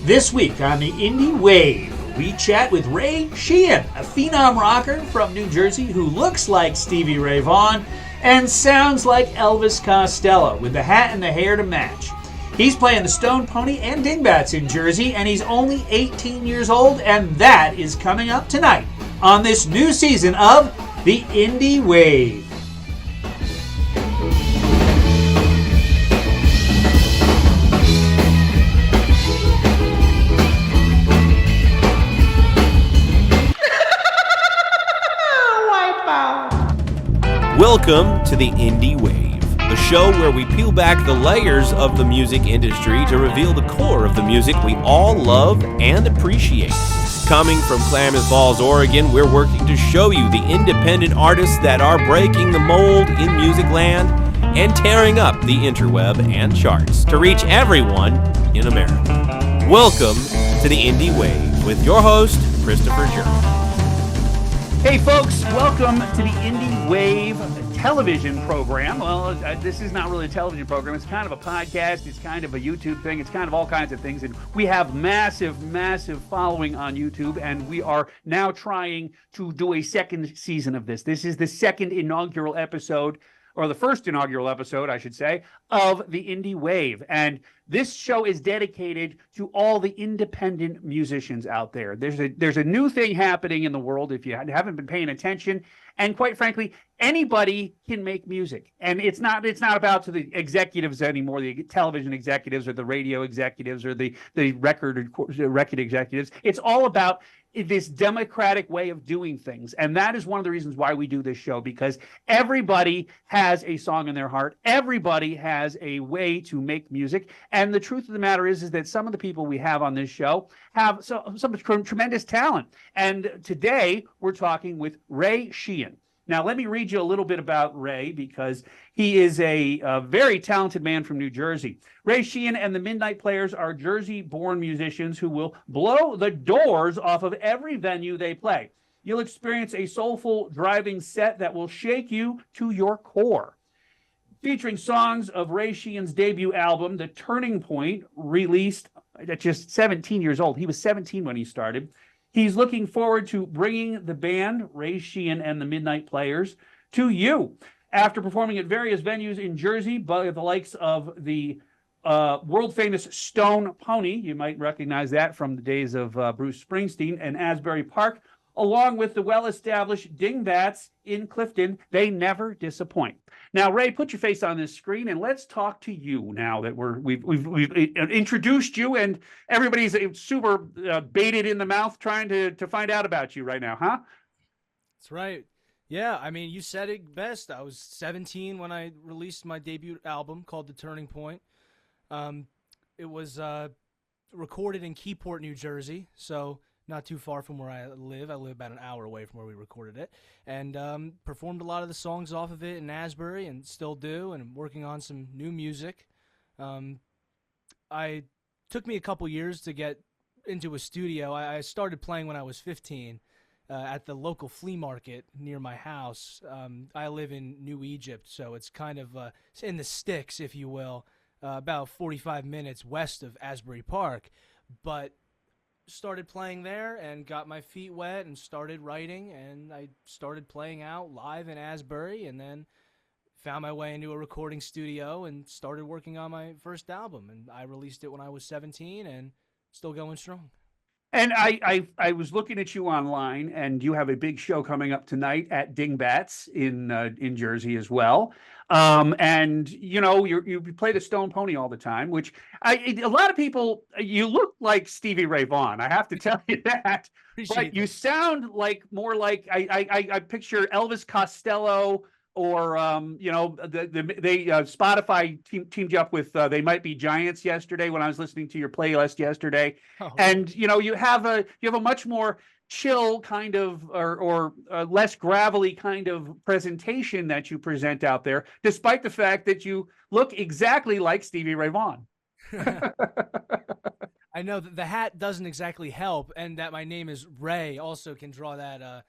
This week on the Indie Wave, we chat with Ray Sheen, a phenom rocker from New Jersey who looks like Stevie Ray Vaughan and sounds like Elvis Costello with the hat and the hair to match. He's playing the Stone Pony and Dingbats in Jersey, and he's only 18 years old, and that is coming up tonight on this new season of the Indie Wave. Welcome to the Indie Wave, the show where we peel back the layers of the music industry to reveal the core of the music we all love and appreciate. Coming from Klamath Falls, Oregon, we're working to show you the independent artists that are breaking the mold in music land and tearing up the interweb and charts to reach everyone in America. Welcome to the Indie Wave with your host, Christopher Jerk. Hey folks, welcome to the Indie Wave television program. Well, this is not really a television program. It's kind of a podcast. It's kind of a YouTube thing. It's kind of all kinds of things. And we have massive following on YouTube. And we are now trying to do a second season of this. This is the second inaugural episode, or the first inaugural episode, I should say, of the Indie Wave. And this show is dedicated to all the independent musicians out there. There's a new thing happening in the world if you haven't been paying attention. And quite frankly, anybody can make music. And it's not about to the executives anymore, the television executives or the radio executives or the record executives. It's all about this democratic way of doing things. And that is one of the reasons why we do this show, because everybody has a song in their heart. Everybody has a way to make music. And the truth of the matter is that some of the people we have on this show have some tremendous talent. And today we're talking with Ray Sheen. Now, let me read you a little bit about Ray, because he is a very talented man from New Jersey. Ray Sheen and the Midnight Players are Jersey-born musicians who will blow the doors off of every venue they play. You'll experience a soulful, driving set that will shake you to your core. Featuring songs of Ray Sheen's debut album, The Turning Point, released at just 17 years old. He was 17 when he started. He's looking forward to bringing the band, Ray Sheen and the Midnight Players, to you. After performing at various venues in Jersey by the likes of the world-famous Stone Pony, you might recognize that from the days of Bruce Springsteen, and Asbury Park, along with the well-established Dingbats in Clifton, they never disappoint. Now, Ray, put your face on this screen, and let's talk to you now that we've introduced you, and everybody's super baited in the mouth trying to find out about you right now, huh? That's right. Yeah, I mean, you said it best. I was 17 when I released my debut album called The Turning Point. It was recorded in Keyport, New Jersey, so not too far from where I live. I live about an hour away from where we recorded it, and performed a lot of the songs off of it in Asbury, and still do, and I'm working on some new music. It took me a couple years to get into a studio. I started playing when I was 15 at the local flea market near my house. I live in New Egypt, so it's kind of in the sticks, if you will, about 45 minutes west of Asbury Park, but started playing there and got my feet wet and started writing, and I started playing out live in Asbury, and then found my way into a recording studio and started working on my first album, and I released it when I was 17 and still going strong. And I was looking at you online, and you have a big show coming up tonight at Dingbats in Jersey as well. And you know, you play the Stone Pony all the time, which a lot of people, you look like Stevie Ray Vaughan. I have to tell you that. But you sound like more like I picture Elvis Costello. Or Spotify teamed you up with They Might Be Giants yesterday when I was listening to your playlist yesterday, and you have a much more chill kind of or less gravelly kind of presentation that you present out there, despite the fact that you look exactly like Stevie Ray Vaughan. I know that the hat doesn't exactly help, and that my name is Ray also can draw that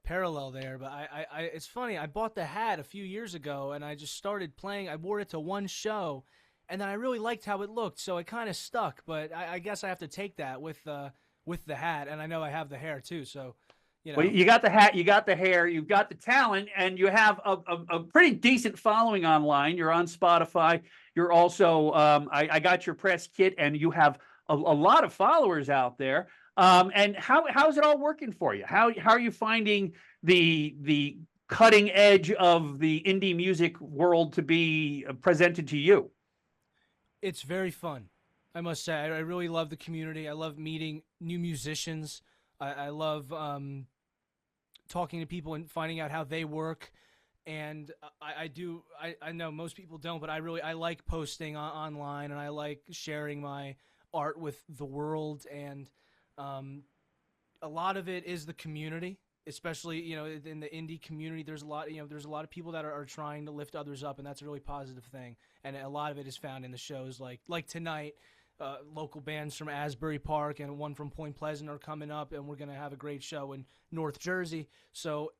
parallel there, but it's funny. I bought the hat a few years ago, and I just started playing. I wore it to one show, and then I really liked how it looked, so it kind of stuck. But I guess I have to take that with the hat, and I know I have the hair too, so you know. Well, you got the hat, you got the hair, you've got the talent, and you have a pretty decent following online. You're on Spotify. You're also, I got your press kit, and you have a lot of followers out there. And how's it all working for you? How are you finding the cutting edge of the indie music world to be presented to you? It's very fun, I must say. I really love the community. I love meeting new musicians. I love talking to people and finding out how they work. And I know most people don't, but I like posting online, and I like sharing my art with the world. And a lot of it is the community, especially, you know, in the indie community. There's a lot of people that are trying to lift others up, and that's a really positive thing. And a lot of it is found in the shows like tonight. Local bands from Asbury Park and one from Point Pleasant are coming up, and we're going to have a great show in North Jersey. So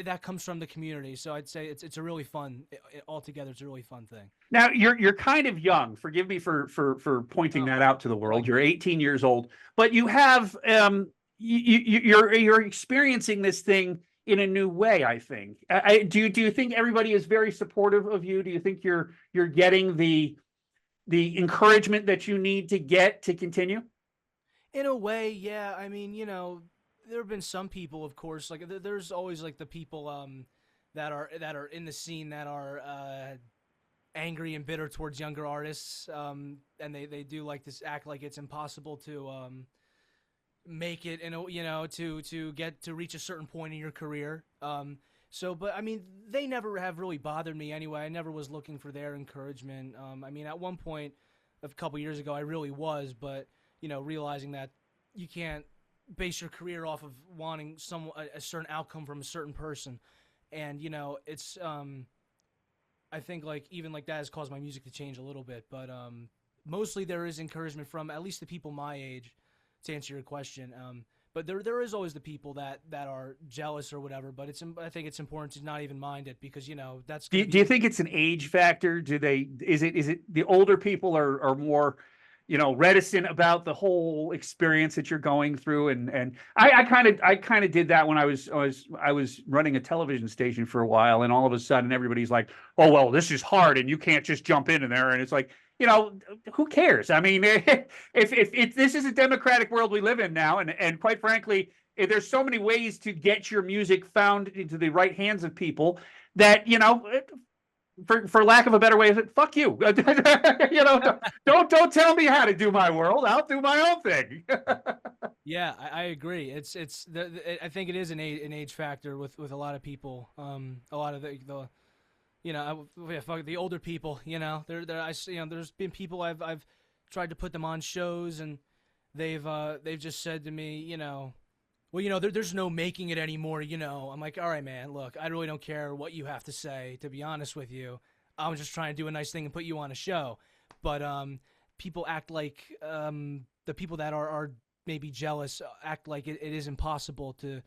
that comes from the community. So I'd say it's a really fun, altogether, it's a really fun thing. Now you're kind of young. Forgive me for pointing that out to the world. You're 18 years old, but you have you're experiencing this thing in a new way, I think. Do you think everybody is very supportive of you? Do you think you're getting the encouragement that you need to get to continue? In a way, yeah. I mean, you know, there have been some people, of course, like there's always like the people that are in the scene that are angry and bitter towards younger artists, and they do like this, act like it's impossible to make it, and you know, to get to reach a certain point in your career. So, but I mean, they never have really bothered me anyway. I never was looking for their encouragement. I mean, at one point, a couple years ago, I really was, but you know, realizing that you can't base your career off of wanting a certain outcome from a certain person, and you know, it's I think like even like that has caused my music to change a little bit, but mostly there is encouragement from at least the people my age, to answer your question. But there is always the people that are jealous or whatever. But I think it's important to not even mind it, because you know that's. Do you think it's an age factor? Is it the older people are more, you know, reticent about the whole experience that you're going through? And I kind of did that when I was running a television station for a while, and all of a sudden everybody's like, oh well, this is hard, and you can't just jump in there, and it's like, you know, who cares? I mean, if this is a democratic world we live in now, and quite frankly, there's so many ways to get your music found into the right hands of people that, you know, for lack of a better way, fuck you. You know, don't tell me how to do my world. I'll do my own thing. Yeah, I agree. I think it is an age factor with a lot of people. A lot of the you know, fuck the older people. You know, there's been people I've tried to put them on shows, and they've just said to me, you know, well, you know, there's no making it anymore. You know, I'm like, all right, man, look, I really don't care what you have to say. To be honest with you, I'm just trying to do a nice thing and put you on a show. But people act like the people that are maybe jealous act like it is impossible to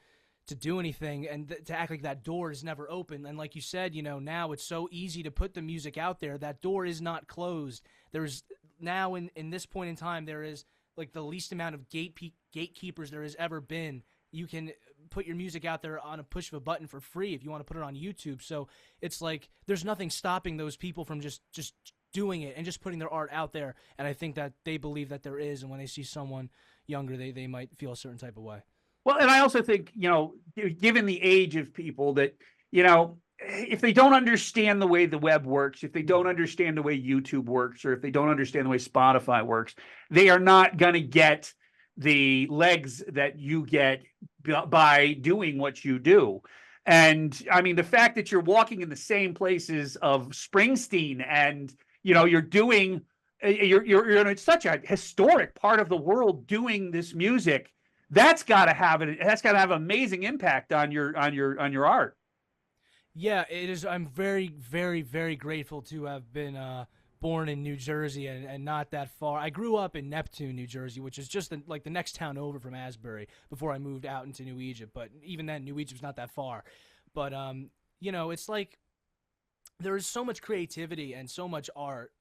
do anything, and to act like that door is never open. And like you said, you know, now it's so easy to put the music out there. That door is not closed. There's now in this point in time, there is like the least amount of gatekeepers there has ever been. You can put your music out there on a push of a button for free if you want to put it on YouTube. So it's like there's nothing stopping those people from just doing it and just putting their art out there. And I think that they believe that there is, and when they see someone younger, they might feel a certain type of way. Well, and I also think, you know, given the age of people, that, you know, if they don't understand the way the web works, if they don't understand the way YouTube works, or if they don't understand the way Spotify works, they are not going to get the legs that you get by doing what you do. And I mean, the fact that you're walking in the same places of Springsteen, and, you know, you're in such a historic part of the world doing this music, that's got to have amazing impact on your art. Yeah, it is. I'm very, very, very grateful to have been born in New Jersey and not that far. I grew up in Neptune, New Jersey, which is just like the next town over from Asbury before I moved out into New Egypt. But even then, New Egypt's not that far. But you know, it's like there is so much creativity and so much art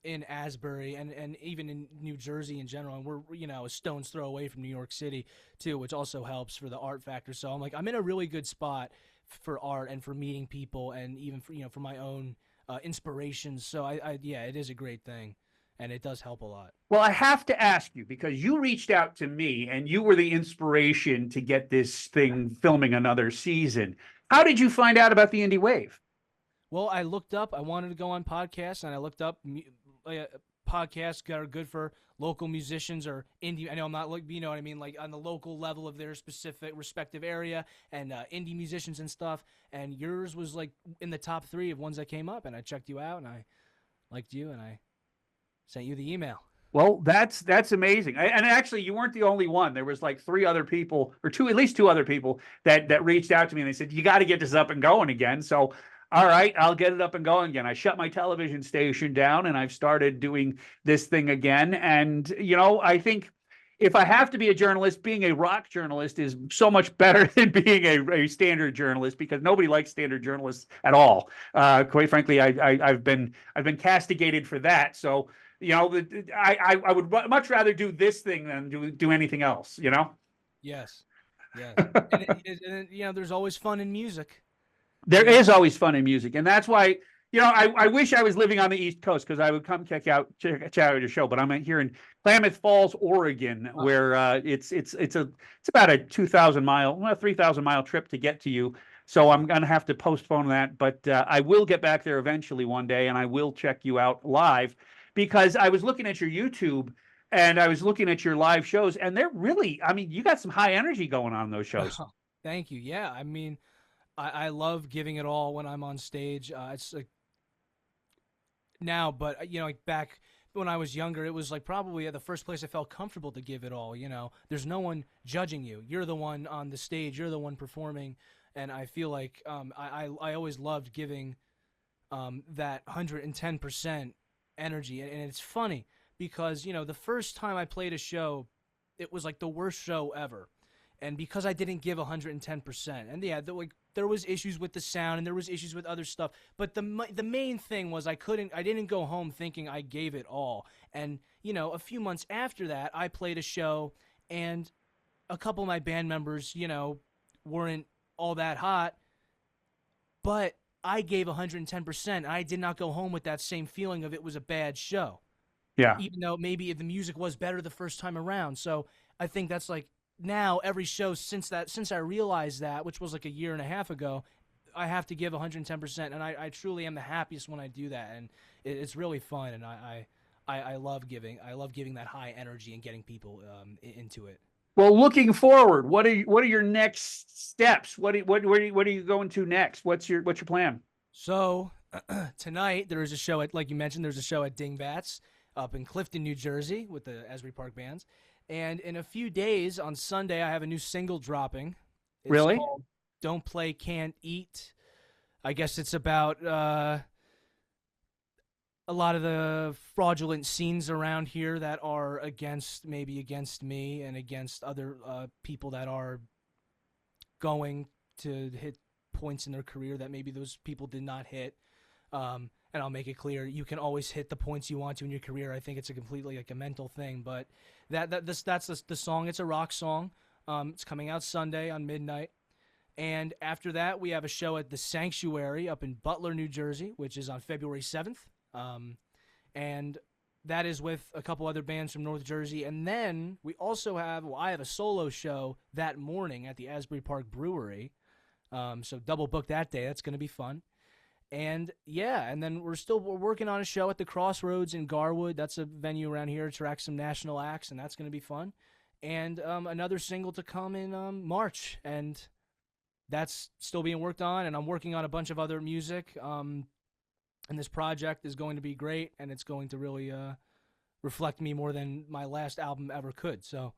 in Asbury and even in New Jersey in general. And we're, a stone's throw away from New York City too, which also helps for the art factor. So I'm in a really good spot for art and for meeting people and even for, for my own inspirations. So yeah, it is a great thing and it does help a lot. Well, I have to ask you because you reached out to me and you were the inspiration to get this thing filming another season. How did you find out about the Indie Wave? Well, I looked up. I wanted to go on podcasts, and I looked up podcasts that are good for local musicians or indie. I know I'm not like what I mean, like on the local level of their specific respective area, and indie musicians and stuff. And yours was like in the top 3 of ones that came up, and I checked you out, and I liked you, and I sent you the email. Well, that's amazing. And actually, you weren't the only one. There was like 3 other people, or at least 2 other people that reached out to me and they said, you got to get this up and going again. So, all right, I'll get it up and going again. I shut my television station down and I've started doing this thing again. And, I think if I have to be a journalist, being a rock journalist is so much better than being a standard journalist because nobody likes standard journalists at all. Quite frankly, I've been castigated for that. So, I would much rather do this thing than do anything else, Yes. And there's always fun in music. There is always fun in music. And that's why, I wish I was living on the East Coast because I would come check out your show. But I'm here in Klamath Falls, Oregon, where it's about a 3,000 mile trip to get to you. So I'm going to have to postpone that. But I will get back there eventually one day and I will check you out live. Because I was looking at your YouTube and I was looking at your live shows, and they're really, you got some high energy going on in those shows. Oh, thank you. Yeah, I love giving it all when I'm on stage. It's like now, but like back when I was younger, it was like probably the first place I felt comfortable to give it all. There's no one judging you. You're the one on the stage. You're the one performing, and I feel like I always loved giving that 110%. Energy, and it's funny because the first time I played a show, it was like the worst show ever, and because I didn't give 110%, and yeah, there was issues with the sound and there was issues with other stuff, but the main thing was I didn't go home thinking I gave it all. And a few months after that, I played a show and a couple of my band members weren't all that hot, but I gave 110%. I did not go home with that same feeling of it was a bad show. Yeah. Even though maybe the music was better the first time around. So I think that's like now every show since I realized that, which was like a year and a half ago, I have to give 110%. And I truly am the happiest when I do that. And it's really fun. And I love giving that high energy and getting people into it. Well, looking forward, what are your next steps? What are you going to next? What's your plan? So tonight there is a show like you mentioned, there's a show at Dingbats up in Clifton, New Jersey, with the Asbury Park Bands. And in a few days on Sunday, I have a new single dropping. It's really? Called Don't Play, Can't Eat. I guess it's about a lot of the fraudulent scenes around here that are against me and against other people that are going to hit points in their career that maybe those people did not hit. And I'll make it clear, you can always hit the points you want to in your career. I think it's a completely like a mental thing, but that's the song. It's a rock song. It's coming out Sunday on midnight. And after that, we have a show at the Sanctuary up in Butler, New Jersey, which is on February 7th. And that is with a couple other bands from North Jersey. And then we also I have a solo show that morning at the Asbury Park Brewery. So double book that day. That's going to be fun. And yeah, and then we're working on a show at the Crossroads in Garwood. That's a venue around here to attract some national acts, and that's going to be fun. And another single to come in March, and that's still being worked on. And I'm working on a bunch of other music. And this project is going to be great, and it's going to really reflect me more than my last album ever could. So,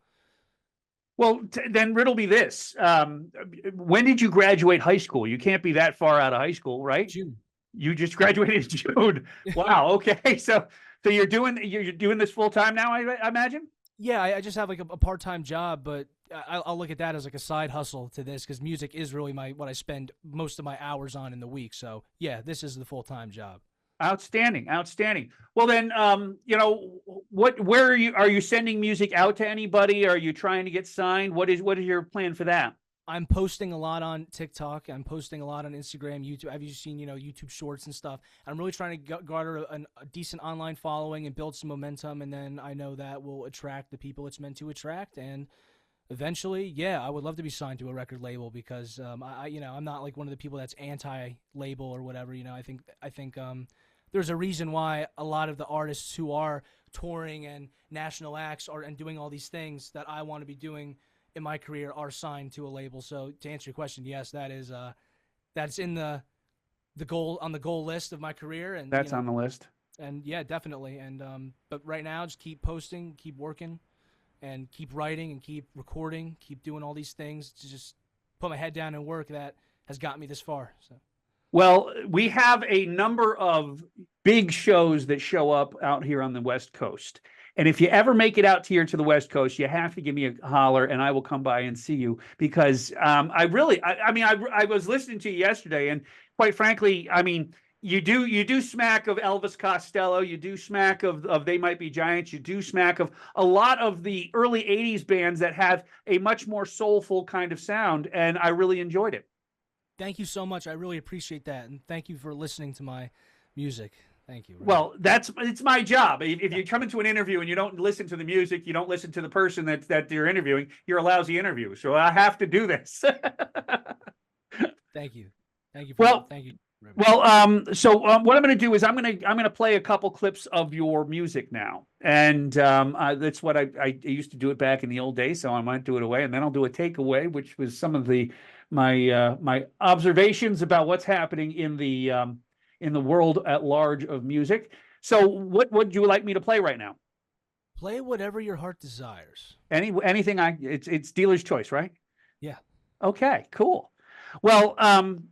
well, then riddle me this: when did you graduate high school? You can't be that far out of high school, right? June. You just graduated in June. Wow. Okay. So you're doing this full time now, I imagine. Yeah, I just have like a part-time job, but I'll look at that as like a side hustle to this, because music is really what I spend most of my hours on in the week. So yeah, this is the full-time job. Outstanding, outstanding. Well, then, where are you sending music out to anybody? Are you trying to get signed? What is your plan for that? I'm posting a lot on TikTok. I'm posting a lot on Instagram, YouTube. Have you seen, YouTube Shorts and stuff? I'm really trying to garner a decent online following and build some momentum, and then I know that will attract the people it's meant to attract. And eventually, yeah, I would love to be signed to a record label, because I'm not like one of the people that's anti-label or whatever. I think there's a reason why a lot of the artists who are touring and national acts and doing all these things that I want to be doing in my career are signed to a label. So to answer your question, yes, that's in the goal list of my career, and that's on the list. And yeah, definitely. And but right now, just keep posting, keep working, and keep writing and keep recording, keep doing all these things to just put my head down and work. That has got me this far. So. Well, we have a number of big shows that show up out here on the West Coast. And if you ever make it out here to the West Coast, you have to give me a holler, and I will come by and see you, because I was listening to you yesterday, and quite frankly, I mean, you do smack of Elvis Costello, you do smack of They Might Be Giants, you do smack of a lot of the early 80s bands that have a much more soulful kind of sound, and I really enjoyed it. Thank you so much. I really appreciate that, and thank you for listening to my music. Thank you. Ray. Well, it's my job. If you come into an interview and you don't listen to the music, you don't listen to the person that you're interviewing, you're a lousy interview. So I have to do this. Thank you. Thank you. Thank you. Well, so what I'm going to do is I'm going to play a couple clips of your music now, and that's what I used to do it back in the old days. So I might do it away, and then I'll do a takeaway, which was some of my observations about what's happening in the world at large of music. So what would you like me to play right now? Play whatever your heart desires. Anything it's dealer's choice, right? Yeah. Okay, cool. Well,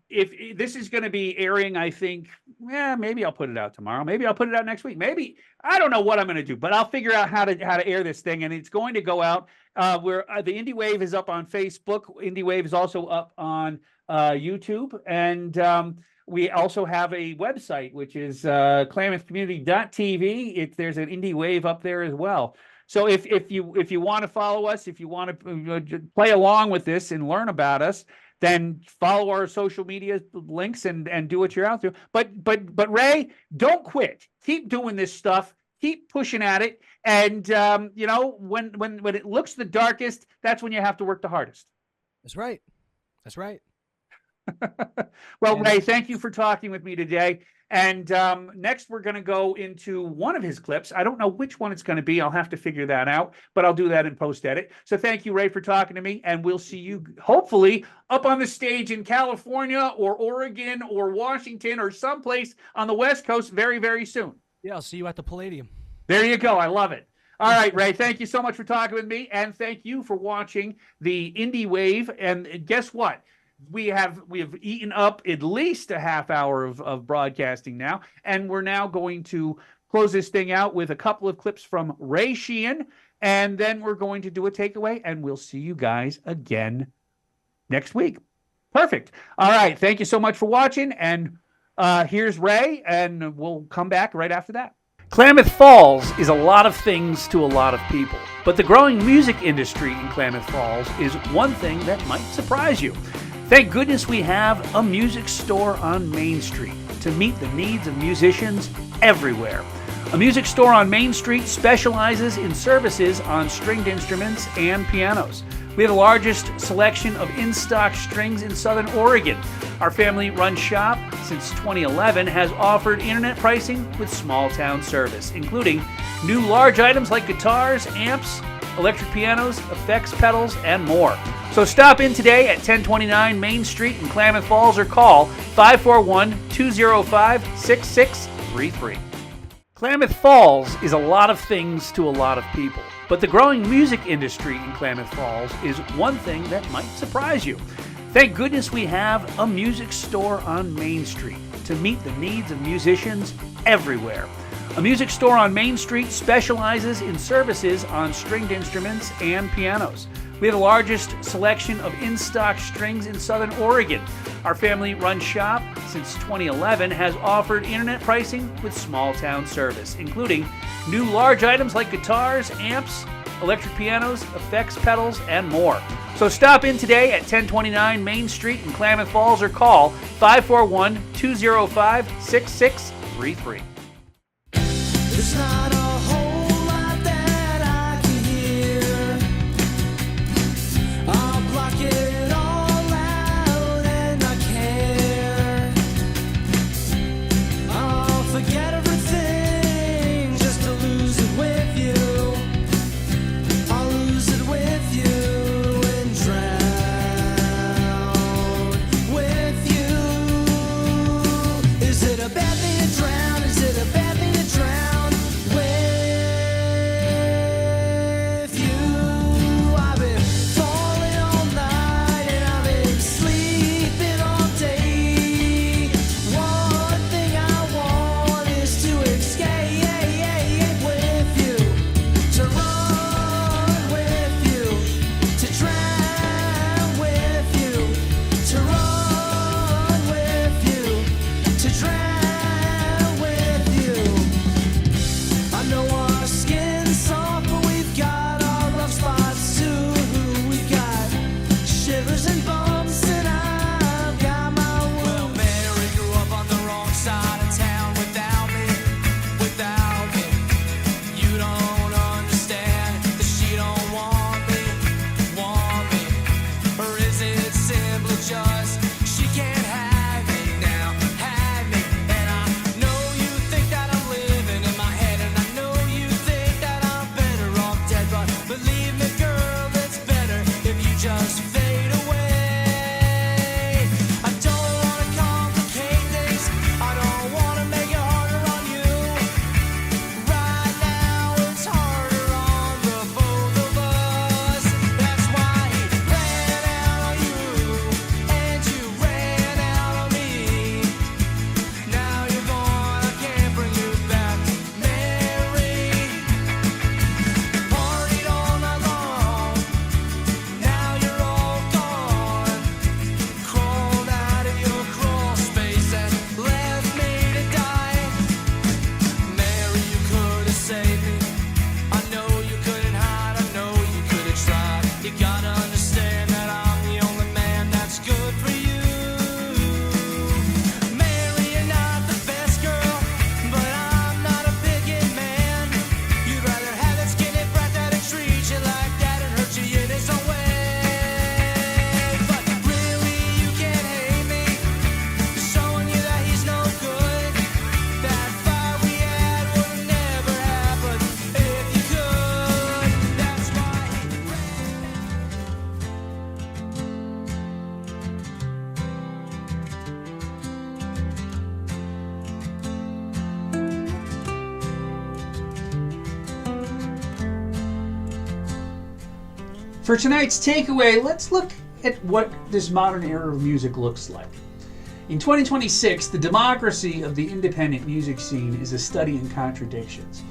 if this is going to be airing, I think, maybe I'll put it out tomorrow. Maybe I'll put it out next week. Maybe I don't know what I'm going to do, but I'll figure out how to air this thing, and it's going to go out. Where the Indie Wave is up on Facebook. Indie Wave is also up on YouTube, and we also have a website, which is klamathcommunity.tv. There's an Indie Wave up there as well. So if you want to follow us, if you want to play along with this and learn about us, then follow our social media links and do what you're out there. But Ray, don't quit. Keep doing this stuff. Keep pushing at it. And when it looks the darkest, that's when you have to work the hardest. That's right. That's right. Well, Ray, thank you for talking with me today. And next, we're going to go into one of his clips. I don't know which one it's going to be. I'll have to figure that out, but I'll do that in post-edit. So thank you, Ray, for talking to me, and we'll see you hopefully up on the stage in California or Oregon or Washington or someplace on the West Coast very, very soon. Yeah, I'll see you at the Palladium. There you go. I love it. All right, Ray, thank you so much for talking with me, and thank you for watching the Indie Wave. And guess what? We have eaten up at least a half hour of broadcasting now, and we're now going to close this thing out with a couple of clips from Ray Sheen, and then we're going to do a takeaway, and we'll see you guys again next week. Perfect. All right, thank you so much for watching, and here's Ray, and we'll come back right after that. Klamath Falls is a lot of things to a lot of people, but the growing music industry in Klamath Falls is one thing that might surprise you. Thank goodness we have a music store on Main Street to meet the needs of musicians everywhere. A music store on Main Street specializes in services on stringed instruments and pianos. We have the largest selection of in-stock strings in Southern Oregon. Our family-run shop since 2011 has offered internet pricing with small-town service, including new large items like guitars, amps, electric pianos, effects pedals, and more. So stop in today at 1029 Main Street in Klamath Falls or call 541-205-6633. Klamath Falls is a lot of things to a lot of people, but the growing music industry in Klamath Falls is one thing that might surprise you. Thank goodness we have a music store on Main Street to meet the needs of musicians everywhere. A music store on Main Street specializes in services on stringed instruments and pianos. We have the largest selection of in-stock strings in Southern Oregon. Our family-run shop since 2011 has offered internet pricing with small-town service, including new large items like guitars, amps, electric pianos, effects pedals, and more. So stop in today at 1029 Main Street in Klamath Falls or call 541-205-6633. There's not a whole lot that I can hear. I'll block it all out and not care. I'll forget everything just to lose it with you. I'll lose it with you and drown with you. Is it a bad thing to drown? Is it a bad thing to drown with you? I've been falling all night and I've been sleeping all day. One thing I want is to escape with you, to run with you, to drown with you, to run with you, to drown with you. I know our skin's soft, but we've got our rough spots too. We've got shivers and bumps, and I've got my wounds. Well, Mary grew up on the wrong side of town without me, without me. You don't understand that she don't want me, or is it simply just she can't have me now, have me? And I know you think that I'm living in my head, and I know you think that I'm better off dead, but believe me, girl, it's better if you just fade away. I don't wanna complicate things, I don't wanna make it harder on you. Right now it's harder on the both of us. That's why he ran out on you, and you ran out on me. Now you're gone, I can't bring you back, Mary. Partied all night long, now you're all gone. Crawled out of your crawl space and left me to die. Mary, you could have saved me. I know you couldn't hide, I know you could have tried. You gotta understand that I'm the only man that's good for you. Mary, you're not the best girl, but I'm not a bigot man. You'd rather have that skinny brat that'd treat you like that and hurt you in his own way. But really, you can't hate me, showing you that he's no good. That fight we had would never happen if you could. That's why he For tonight's takeaway, let's look at what this modern era of music looks like. In 2026, the democracy of the independent music scene is a study in contradictions.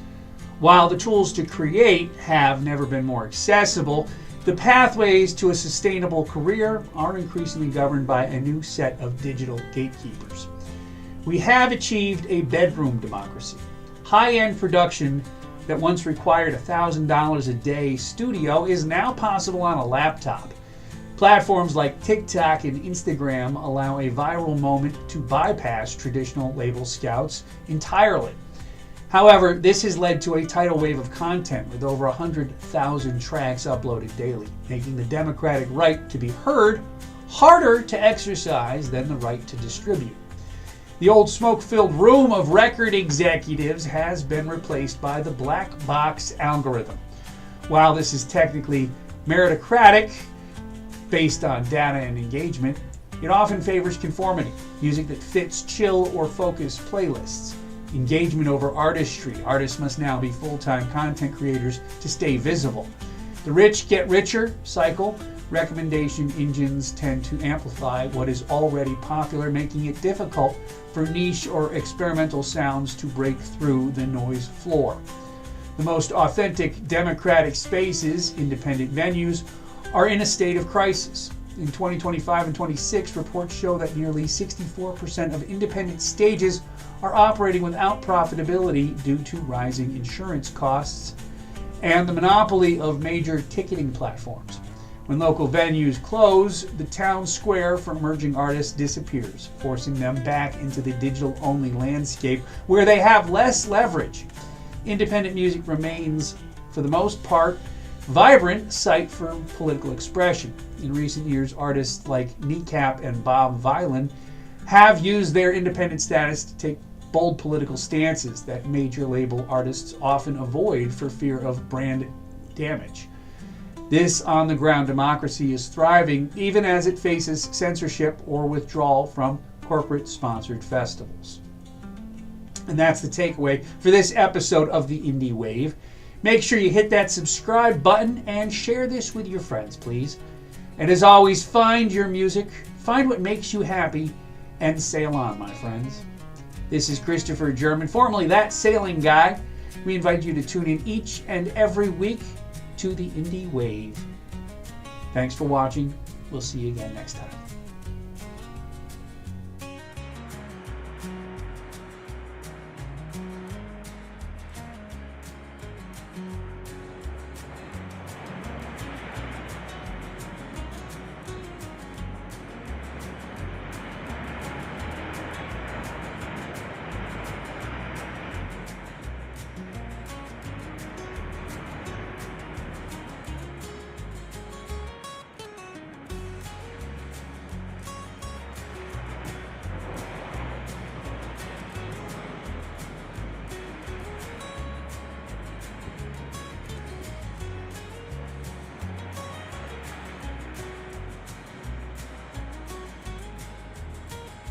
While the tools to create have never been more accessible, the pathways to a sustainable career are increasingly governed by a new set of digital gatekeepers. We have achieved a bedroom democracy. High-end production that once required $1,000 a day studio is now possible on a laptop. Platforms like TikTok and Instagram allow a viral moment to bypass traditional label scouts entirely. However, this has led to a tidal wave of content with over 100,000 tracks uploaded daily, making the democratic right to be heard harder to exercise than the right to distribute. The old smoke-filled room of record executives has been replaced by the black box algorithm. While this is technically meritocratic, based on data and engagement, it often favors conformity, music that fits chill or focus playlists. Engagement over artistry. Artists must now be full-time content creators to stay visible. The rich get richer cycle. Recommendation engines tend to amplify what is already popular, making it difficult for niche or experimental sounds to break through the noise floor. The most authentic democratic spaces, independent venues, are in a state of crisis. In 2025 and 26, reports show that nearly 64% of independent stages are operating without profitability due to rising insurance costs and the monopoly of major ticketing platforms. When local venues close, the town square for emerging artists disappears, forcing them back into the digital-only landscape where they have less leverage. Independent music remains, for the most part, vibrant site for political expression. In recent years, artists like Kneecap and Bob Vylan have used their independent status to take bold political stances that major label artists often avoid for fear of brand damage. This on-the-ground democracy is thriving even as it faces censorship or withdrawal from corporate-sponsored festivals. And that's the takeaway for this episode of the Indie Wave. Make sure you hit that subscribe button and share this with your friends, please. And as always, find your music, find what makes you happy, and sail on, my friends. This is Christopher German, formerly That Sailing Guy. We invite you to tune in each and every week to the Indie Wave. Thanks for watching. We'll see you again next time.